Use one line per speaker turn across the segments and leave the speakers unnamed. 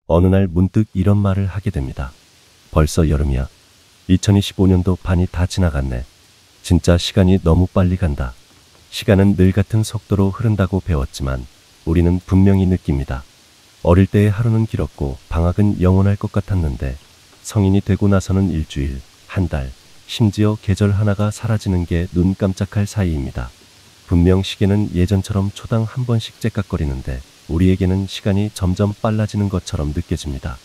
어느 날 문득 이런 말을 하게 됩니다. 벌써 여름이야. 2025년도 반이 다 지나갔네. 진짜 시간이 너무 빨리 간다. 시간은 늘 같은 속도로 흐른다고 배웠지만 우리는 분명히 느낍니다. 어릴 때의 하루는 길었고 방학은 영원할 것 같았는데 성인이 되고 나서는 일주일, 한 달, 심지어 계절 하나가 사라지는 게 눈 깜짝할 사이입니다. 분명 시계는 예전처럼 초당 한 번씩 째깍거리는데 우리에게는 시간이 점점 빨라지는 것처럼 느껴집니다.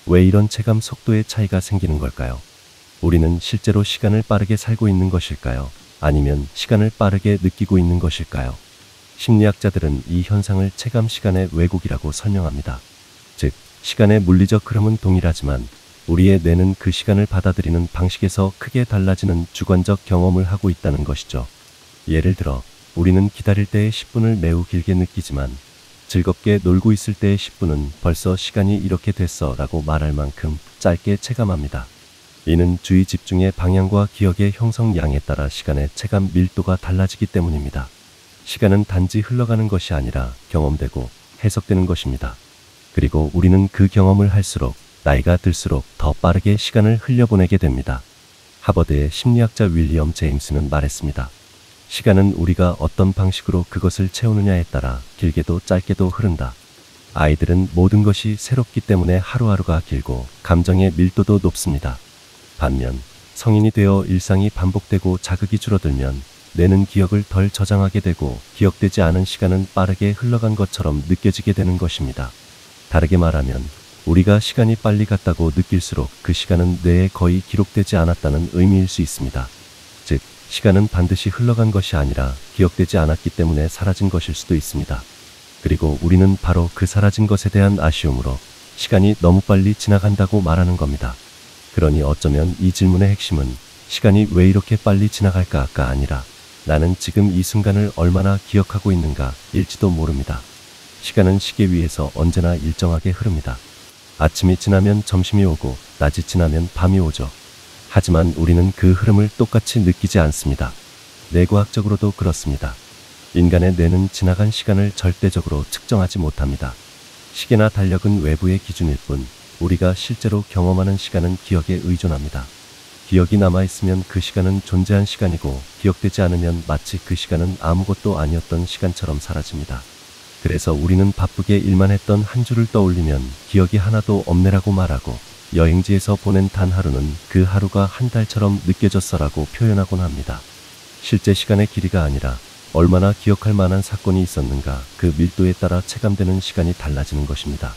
왜 이런 체감 속도의 차이가 생기는 걸까요? 우리는 실제로 시간을 빠르게 살고 있는 것일까요? 아니면 시간을 빠르게 느끼고 있는 것일까요? 심리학자들은 이 현상을 체감 시간의 왜곡이라고 설명합니다. 즉, 시간의 물리적 흐름은 동일하지만 우리의 뇌는 그 시간을 받아들이는 방식에서 크게 달라지는 주관적 경험을 하고 있다는 것이죠. 예를 들어, 우리는 기다릴 때의 10분을 매우 길게 느끼지만 즐겁게 놀고 있을 때의 10분은 벌써 시간이 이렇게 됐어 라고 말할 만큼 짧게 체감합니다. 이는 주의 집중의 방향과 기억의 형성량에 따라 시간의 체감 밀도가 달라지기 때문입니다. 시간은 단지 흘러가는 것이 아니라 경험되고 해석되는 것입니다. 그리고 우리는 그 경험을 할수록 나이가 들수록 더 빠르게 시간을 흘려보내게 됩니다. 하버드의 심리학자 윌리엄 제임스는 말했습니다. 시간은 우리가 어떤 방식으로 그것을 채우느냐에 따라 길게도 짧게도 흐른다. 아이들은 모든 것이 새롭기 때문에 하루하루가 길고 감정의 밀도도 높습니다. 반면 성인이 되어 일상이 반복되고 자극이 줄어들면 뇌는 기억을 덜 저장하게 되고 기억되지 않은 시간은 빠르게 흘러간 것처럼 느껴지게 되는 것입니다. 다르게 말하면 우리가 시간이 빨리 갔다고 느낄수록 그 시간은 뇌에 거의 기록되지 않았다는 의미일 수 있습니다. 즉, 시간은 반드시 흘러간 것이 아니라 기억되지 않았기 때문에 사라진 것일 수도 있습니다. 그리고 우리는 바로 그 사라진 것에 대한 아쉬움으로 시간이 너무 빨리 지나간다고 말하는 겁니다. 그러니 어쩌면 이 질문의 핵심은 시간이 왜 이렇게 빨리 지나갈까가 아니라 나는 지금 이 순간을 얼마나 기억하고 있는가 일지도 모릅니다. 시간은 시계 위에서 언제나 일정하게 흐릅니다. 아침이 지나면 점심이 오고 낮이 지나면 밤이 오죠. 하지만 우리는 그 흐름을 똑같이 느끼지 않습니다. 뇌과학적으로도 그렇습니다. 인간의 뇌는 지나간 시간을 절대적으로 측정하지 못합니다. 시계나 달력은 외부의 기준일 뿐 우리가 실제로 경험하는 시간은 기억에 의존합니다. 기억이 남아있으면 그 시간은 존재한 시간이고 기억되지 않으면 마치 그 시간은 아무것도 아니었던 시간처럼 사라집니다. 그래서 우리는 바쁘게 일만 했던 한 주를 떠올리면 기억이 하나도 없네라고 말하고 여행지에서 보낸 단 하루는 그 하루가 한 달처럼 느껴졌어라고 표현하곤 합니다. 실제 시간의 길이가 아니라 얼마나 기억할 만한 사건이 있었는가 그 밀도에 따라 체감되는 시간이 달라지는 것입니다.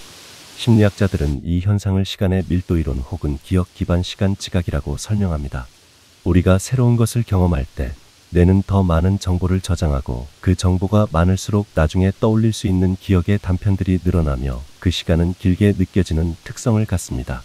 심리학자들은 이 현상을 시간의 밀도 이론 혹은 기억 기반 시간 지각이라고 설명합니다. 우리가 새로운 것을 경험할 때 뇌는 더 많은 정보를 저장하고 그 정보가 많을수록 나중에 떠올릴 수 있는 기억의 단편들이 늘어나며 그 시간은 길게 느껴지는 특성을 갖습니다.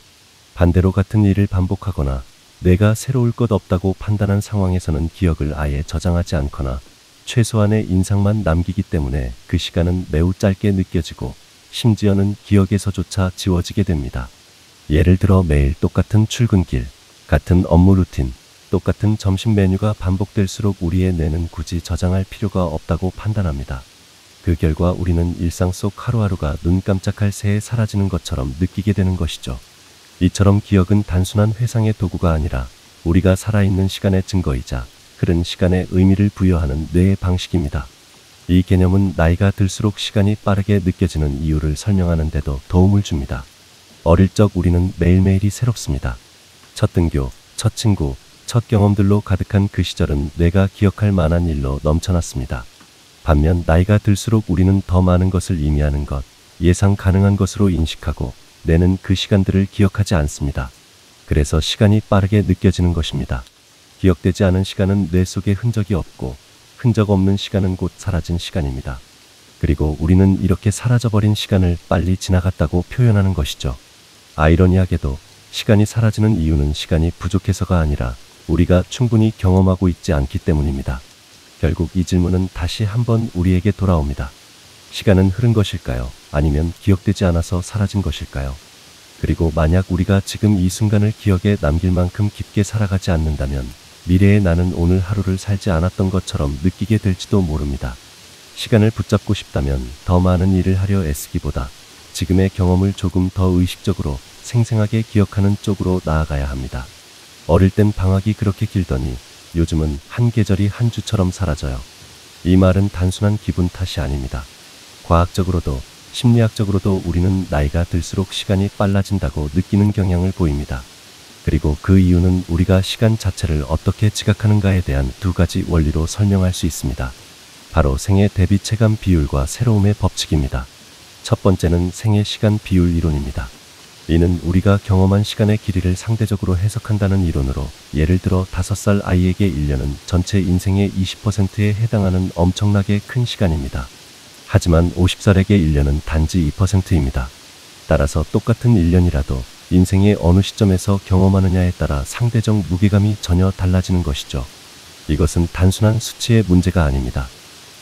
반대로 같은 일을 반복하거나 내가 새로울 것 없다고 판단한 상황에서는 기억을 아예 저장하지 않거나 최소한의 인상만 남기기 때문에 그 시간은 매우 짧게 느껴지고 심지어는 기억에서조차 지워지게 됩니다. 예를 들어 매일 똑같은 출근길, 같은 업무 루틴, 똑같은 점심 메뉴가 반복될수록 우리의 뇌는 굳이 저장할 필요가 없다고 판단합니다. 그 결과 우리는 일상 속 하루하루가 눈 깜짝할 새에 사라지는 것처럼 느끼게 되는 것이죠. 이처럼 기억은 단순한 회상의 도구가 아니라 우리가 살아있는 시간의 증거이자 흐른 시간에 의미를 부여하는 뇌의 방식입니다. 이 개념은 나이가 들수록 시간이 빠르게 느껴지는 이유를 설명하는 데도 도움을 줍니다. 어릴 적 우리는 매일매일이 새롭습니다. 첫 등교, 첫 친구, 첫 경험들로 가득한 그 시절은 뇌가 기억할 만한 일로 넘쳐났습니다. 반면 나이가 들수록 우리는 더 많은 것을 의미하는 것, 예상 가능한 것으로 인식하고 뇌는 그 시간들을 기억하지 않습니다. 그래서 시간이 빠르게 느껴지는 것입니다. 기억되지 않은 시간은 뇌 속에 흔적이 없고 흔적 없는 시간은 곧 사라진 시간입니다. 그리고 우리는 이렇게 사라져버린 시간을 빨리 지나갔다고 표현하는 것이죠. 아이러니하게도 시간이 사라지는 이유는 시간이 부족해서가 아니라 우리가 충분히 경험하고 있지 않기 때문입니다. 결국 이 질문은 다시 한번 우리에게 돌아옵니다. 시간은 흐른 것일까요? 아니면 기억되지 않아서 사라진 것일까요? 그리고 만약 우리가 지금 이 순간을 기억에 남길 만큼 깊게 살아가지 않는다면 미래의 나는 오늘 하루를 살지 않았던 것처럼 느끼게 될지도 모릅니다. 시간을 붙잡고 싶다면 더 많은 일을 하려 애쓰기보다 지금의 경험을 조금 더 의식적으로 생생하게 기억하는 쪽으로 나아가야 합니다. 어릴 땐 방학이 그렇게 길더니 요즘은 한 계절이 한 주처럼 사라져요. 이 말은 단순한 기분 탓이 아닙니다. 과학적으로도 심리학적으로도 우리는 나이가 들수록 시간이 빨라진다고 느끼는 경향을 보입니다. 그리고 그 이유는 우리가 시간 자체를 어떻게 지각하는가에 대한 두 가지 원리로 설명할 수 있습니다. 바로 생애 대비 체감 비율과 새로움의 법칙입니다. 첫 번째는 생애 시간 비율 이론입니다. 이는 우리가 경험한 시간의 길이를 상대적으로 해석한다는 이론으로, 예를 들어 5살 아이에게 1년은 전체 인생의 20%에 해당하는 엄청나게 큰 시간입니다. 하지만 50살에게 1년은 단지 2%입니다. 따라서 똑같은 1년이라도 인생의 어느 시점에서 경험하느냐에 따라 상대적 무게감이 전혀 달라지는 것이죠. 이것은 단순한 수치의 문제가 아닙니다.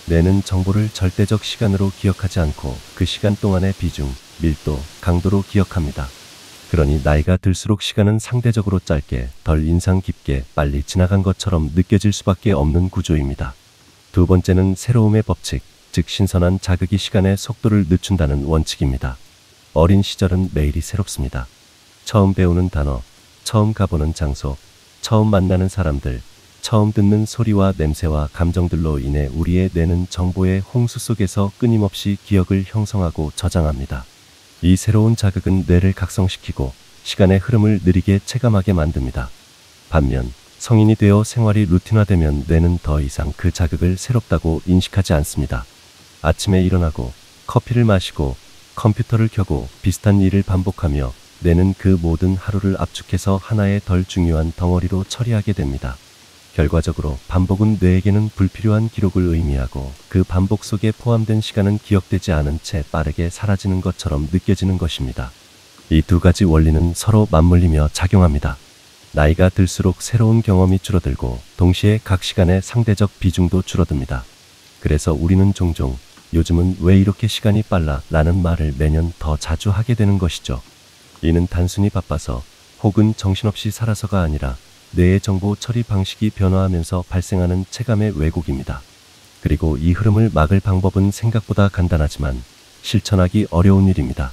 뇌는 정보를 절대적 시간으로 기억하지 않고 그 시간 동안의 비중, 밀도, 강도로 기억합니다. 그러니 나이가 들수록 시간은 상대적으로 짧게, 덜 인상 깊게, 빨리 지나간 것처럼 느껴질 수밖에 없는 구조입니다. 두 번째는 새로움의 법칙, 즉 신선한 자극이 시간의 속도를 늦춘다는 원칙입니다. 어린 시절은 매일이 새롭습니다. 처음 배우는 단어, 처음 가보는 장소, 처음 만나는 사람들, 처음 듣는 소리와 냄새와 감정들로 인해 우리의 뇌는 정보의 홍수 속에서 끊임없이 기억을 형성하고 저장합니다. 이 새로운 자극은 뇌를 각성시키고 시간의 흐름을 느리게 체감하게 만듭니다. 반면 성인이 되어 생활이 루틴화되면 뇌는 더 이상 그 자극을 새롭다고 인식하지 않습니다. 아침에 일어나고 커피를 마시고 컴퓨터를 켜고 비슷한 일을 반복하며 뇌는 그 모든 하루를 압축해서 하나의 덜 중요한 덩어리로 처리하게 됩니다. 결과적으로 반복은 뇌에게는 불필요한 기록을 의미하고, 그 반복 속에 포함된 시간은 기억되지 않은 채 빠르게 사라지는 것처럼 느껴지는 것입니다. 이 두 가지 원리는 서로 맞물리며 작용합니다. 나이가 들수록 새로운 경험이 줄어들고 동시에 각 시간의 상대적 비중도 줄어듭니다. 그래서 우리는 종종 요즘은 왜 이렇게 시간이 빨라? 라는 말을 매년 더 자주 하게 되는 것이죠. 이는 단순히 바빠서 혹은 정신없이 살아서가 아니라 뇌의 정보 처리 방식이 변화하면서 발생하는 체감의 왜곡입니다. 그리고 이 흐름을 막을 방법은 생각보다 간단하지만 실천하기 어려운 일입니다.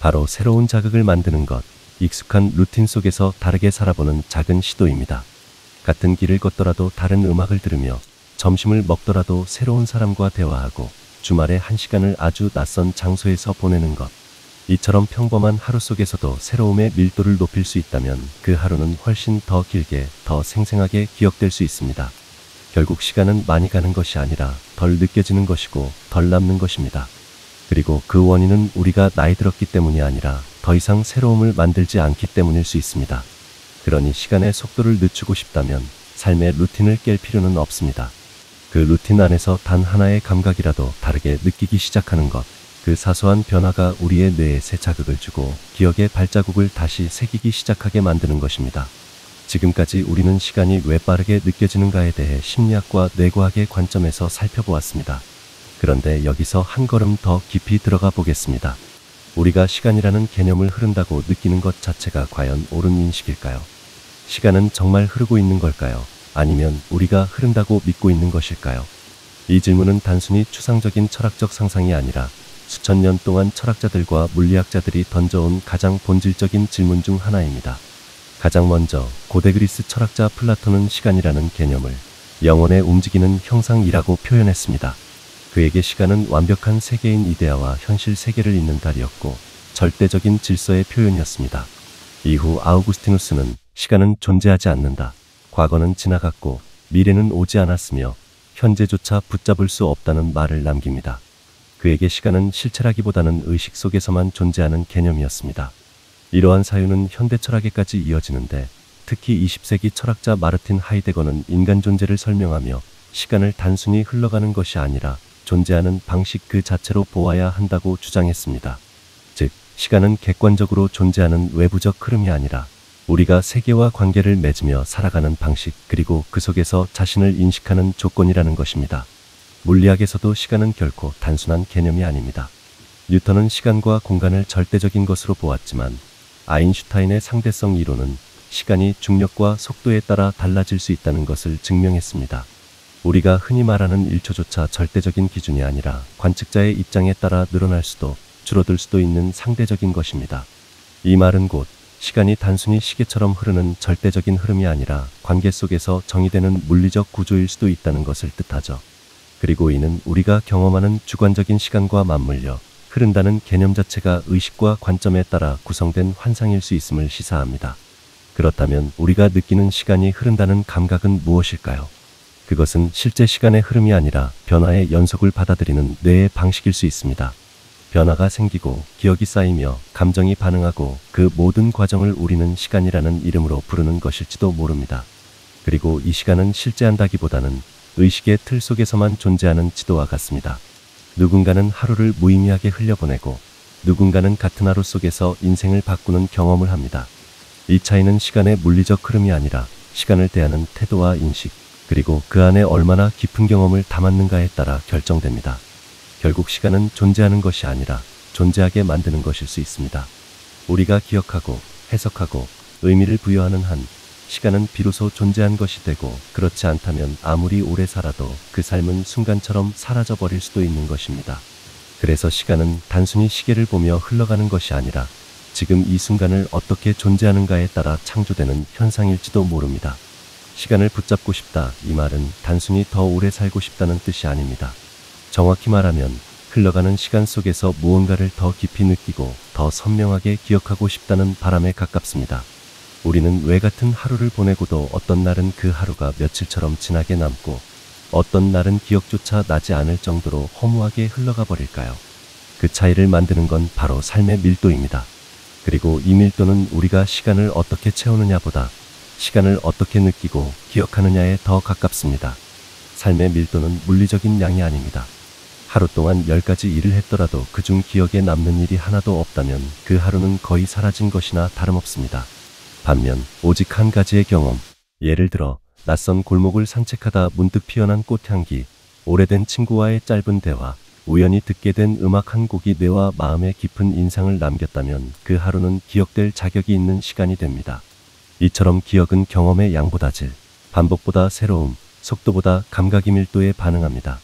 바로 새로운 자극을 만드는 것, 익숙한 루틴 속에서 다르게 살아보는 작은 시도입니다. 같은 길을 걷더라도 다른 음악을 들으며, 점심을 먹더라도 새로운 사람과 대화하고, 주말에 한 시간을 아주 낯선 장소에서 보내는 것. 이처럼 평범한 하루 속에서도 새로움의 밀도를 높일 수 있다면 그 하루는 훨씬 더 길게, 더 생생하게 기억될 수 있습니다. 결국 시간은 많이 가는 것이 아니라 덜 느껴지는 것이고 덜 남는 것입니다. 그리고 그 원인은 우리가 나이 들었기 때문이 아니라 더 이상 새로움을 만들지 않기 때문일 수 있습니다. 그러니 시간의 속도를 늦추고 싶다면 삶의 루틴을 깰 필요는 없습니다. 그 루틴 안에서 단 하나의 감각이라도 다르게 느끼기 시작하는 것, 그 사소한 변화가 우리의 뇌에 새 자극을 주고 기억의 발자국을 다시 새기기 시작하게 만드는 것입니다. 지금까지 우리는 시간이 왜 빠르게 느껴지는가에 대해 심리학과 뇌과학의 관점에서 살펴보았습니다. 그런데 여기서 한 걸음 더 깊이 들어가 보겠습니다. 우리가 시간이라는 개념을 흐른다고 느끼는 것 자체가 과연 옳은 인식일까요? 시간은 정말 흐르고 있는 걸까요? 아니면 우리가 흐른다고 믿고 있는 것일까요? 이 질문은 단순히 추상적인 철학적 상상이 아니라 수천 년 동안 철학자들과 물리학자들이 던져온 가장 본질적인 질문 중 하나입니다. 가장 먼저 고대 그리스 철학자 플라톤은 시간이라는 개념을 영혼의 움직이는 형상이라고 표현했습니다. 그에게 시간은 완벽한 세계인 이데아와 현실 세계를 잇는 달이었고 절대적인 질서의 표현이었습니다. 이후 아우구스티누스는 시간은 존재하지 않는다, 과거는 지나갔고 미래는 오지 않았으며 현재조차 붙잡을 수 없다는 말을 남깁니다. 그에게 시간은 실체라기보다는 의식 속에서만 존재하는 개념이었습니다. 이러한 사유는 현대 철학에까지 이어지는데, 특히 20세기 철학자 마르틴 하이데거는 인간 존재를 설명하며 시간을 단순히 흘러가는 것이 아니라 존재하는 방식 그 자체로 보아야 한다고 주장했습니다. 즉, 시간은 객관적으로 존재하는 외부적 흐름이 아니라 우리가 세계와 관계를 맺으며 살아가는 방식, 그리고 그 속에서 자신을 인식하는 조건이라는 것입니다. 물리학에서도 시간은 결코 단순한 개념이 아닙니다. 뉴턴은 시간과 공간을 절대적인 것으로 보았지만 아인슈타인의 상대성 이론은 시간이 중력과 속도에 따라 달라질 수 있다는 것을 증명했습니다. 우리가 흔히 말하는 1초조차 절대적인 기준이 아니라 관측자의 입장에 따라 늘어날 수도, 줄어들 수도 있는 상대적인 것입니다. 이 말은 곧 시간이 단순히 시계처럼 흐르는 절대적인 흐름이 아니라 관계 속에서 정의되는 물리적 구조일 수도 있다는 것을 뜻하죠. 그리고 이는 우리가 경험하는 주관적인 시간과 맞물려 흐른다는 개념 자체가 의식과 관점에 따라 구성된 환상일 수 있음을 시사합니다. 그렇다면 우리가 느끼는 시간이 흐른다는 감각은 무엇일까요? 그것은 실제 시간의 흐름이 아니라 변화의 연속을 받아들이는 뇌의 방식일 수 있습니다. 변화가 생기고 기억이 쌓이며 감정이 반응하고 그 모든 과정을 우리는 시간이라는 이름으로 부르는 것일지도 모릅니다. 그리고 이 시간은 실제한다기보다는 의식의 틀 속에서만 존재하는 지도와 같습니다. 누군가는 하루를 무의미하게 흘려보내고 누군가는 같은 하루 속에서 인생을 바꾸는 경험을 합니다. 이 차이는 시간의 물리적 흐름이 아니라 시간을 대하는 태도와 인식, 그리고 그 안에 얼마나 깊은 경험을 담았는가에 따라 결정됩니다. 결국 시간은 존재하는 것이 아니라 존재하게 만드는 것일 수 있습니다. 우리가 기억하고 해석하고 의미를 부여하는 한 시간은 비로소 존재한 것이 되고, 그렇지 않다면 아무리 오래 살아도 그 삶은 순간처럼 사라져버릴 수도 있는 것입니다. 그래서 시간은 단순히 시계를 보며 흘러가는 것이 아니라 지금 이 순간을 어떻게 존재하는가에 따라 창조되는 현상일지도 모릅니다. 시간을 붙잡고 싶다, 이 말은 단순히 더 오래 살고 싶다는 뜻이 아닙니다. 정확히 말하면 흘러가는 시간 속에서 무언가를 더 깊이 느끼고 더 선명하게 기억하고 싶다는 바람에 가깝습니다. 우리는 왜 같은 하루를 보내고도 어떤 날은 그 하루가 며칠처럼 진하게 남고 어떤 날은 기억조차 나지 않을 정도로 허무하게 흘러가 버릴까요? 그 차이를 만드는 건 바로 삶의 밀도입니다. 그리고 이 밀도는 우리가 시간을 어떻게 채우느냐보다 시간을 어떻게 느끼고 기억하느냐에 더 가깝습니다. 삶의 밀도는 물리적인 양이 아닙니다. 하루 동안 10가지 일을 했더라도 그중 기억에 남는 일이 하나도 없다면 그 하루는 거의 사라진 것이나 다름없습니다. 반면 오직 한 가지의 경험, 예를 들어 낯선 골목을 산책하다 문득 피어난 꽃향기, 오래된 친구와의 짧은 대화, 우연히 듣게 된 음악 한 곡이 뇌와 마음에 깊은 인상을 남겼다면 그 하루는 기억될 자격이 있는 시간이 됩니다. 이처럼 기억은 경험의 양보다 질, 반복보다 새로움, 속도보다 감각의 밀도에 반응합니다.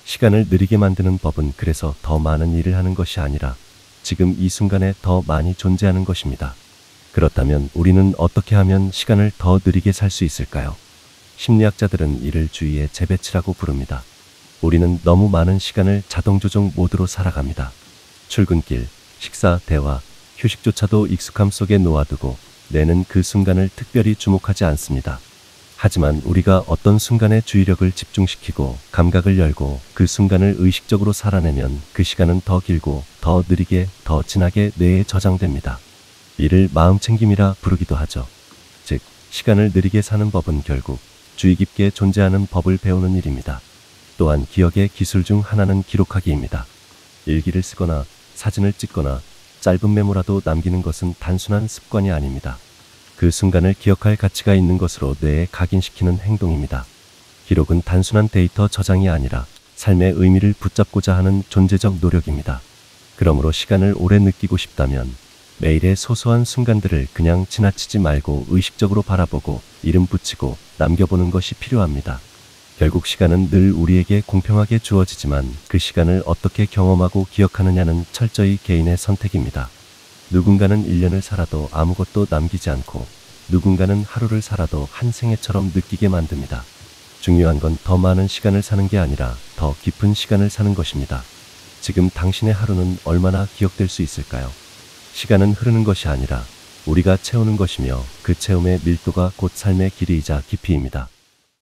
시간을 느리게 만드는 법은 그래서 더 많은 일을 하는 것이 아니라 지금 이 순간에 더 많이 존재하는 것입니다. 그렇다면 우리는 어떻게 하면 시간을 더 느리게 살 수 있을까요? 심리학자들은 이를 주의의 재배치라고 부릅니다. 우리는 너무 많은 시간을 자동조종 모드로 살아갑니다. 출근길, 식사, 대화, 휴식조차도 익숙함 속에 놓아두고 뇌는 그 순간을 특별히 주목하지 않습니다. 하지만 우리가 어떤 순간에 주의력을 집중시키고 감각을 열고 그 순간을 의식적으로 살아내면 그 시간은 더 길고 더 느리게 더 진하게 뇌에 저장됩니다. 이를 마음챙김이라 부르기도 하죠. 즉, 시간을 느리게 사는 법은 결국 주의 깊게 존재하는 법을 배우는 일입니다. 또한 기억의 기술 중 하나는 기록하기입니다. 일기를 쓰거나 사진을 찍거나 짧은 메모라도 남기는 것은 단순한 습관이 아닙니다. 그 순간을 기억할 가치가 있는 것으로 뇌에 각인시키는 행동입니다. 기록은 단순한 데이터 저장이 아니라 삶의 의미를 붙잡고자 하는 존재적 노력입니다. 그러므로 시간을 오래 느끼고 싶다면 매일의 소소한 순간들을 그냥 지나치지 말고 의식적으로 바라보고 이름 붙이고 남겨보는 것이 필요합니다. 결국 시간은 늘 우리에게 공평하게 주어지지만 그 시간을 어떻게 경험하고 기억하느냐는 철저히 개인의 선택입니다. 누군가는 1년을 살아도 아무것도 남기지 않고 누군가는 하루를 살아도 한 생애처럼 느끼게 만듭니다. 중요한 건 더 많은 시간을 사는 게 아니라 더 깊은 시간을 사는 것입니다. 지금 당신의 하루는 얼마나 기억될 수 있을까요? 시간은 흐르는 것이 아니라 우리가 채우는 것이며 그 채움의 밀도가 곧 삶의 길이이자 깊이입니다.